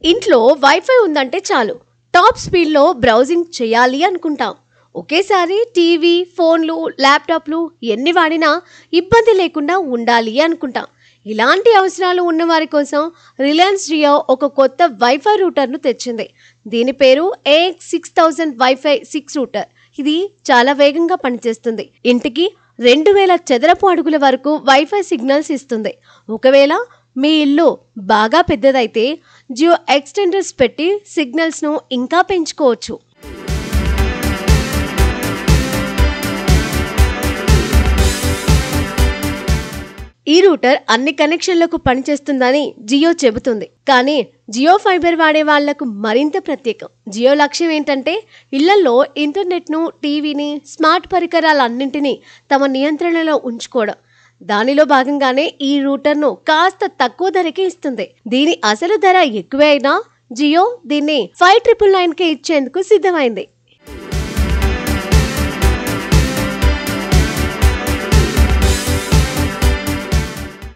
ఇంట్లో వైఫై ఉందంటే చాలు టాప్ స్పీడ్లో బ్రౌజింగ్ చేయాలి అనుకుంటాం. ఒకేసారి టీవీ, ఫోన్లు, ల్యాప్టాప్లు ఎన్ని వాడినా ఇబ్బంది లేకుండా ఉండాలి అనుకుంటాం. ఇలాంటి అవసరాలు ఉన్నవారి కోసం రిలయన్స్ జియో ఒక కొత్త వైఫై రూటర్ను తెచ్చింది. దీని పేరు AX6000 వైఫై 6 రూటర్. ఇది చాలా వేగంగా పనిచేస్తుంది. ఇంటికి 2000 చదరపు అడుగుల వరకు వైఫై సిగ్నల్స్ ఇస్తుంది. ఒకవేళ మీ ఇల్లు బాగా పెద్దదైతే జియో ఎక్స్టెండర్స్ పెట్టి సిగ్నల్స్ను ఇంకా పెంచుకోవచ్చు. ఈ రూటర్ అన్ని కనెక్షన్లకు పనిచేస్తుందని జియో చెబుతుంది. కానీ జియో ఫైబర్ వాడే వాళ్లకు మరింత ప్రత్యేకం. జియో లక్ష్యం ఏంటంటే ఇళ్లలో ఇంటర్నెట్ను, టీవీని, స్మార్ట్ పరికరాలన్నింటినీ తమ నియంత్రణలో ఉంచుకోవడం. దానిలో భాగంగానే ఈ రూటర్ను కాస్త తక్కువ ధరకే ఇస్తుంది. దీని అసలు ధర ఎక్కువే అయినా జియో దీన్ని 5999కే ఇచ్చేందుకు సిద్ధమైంది.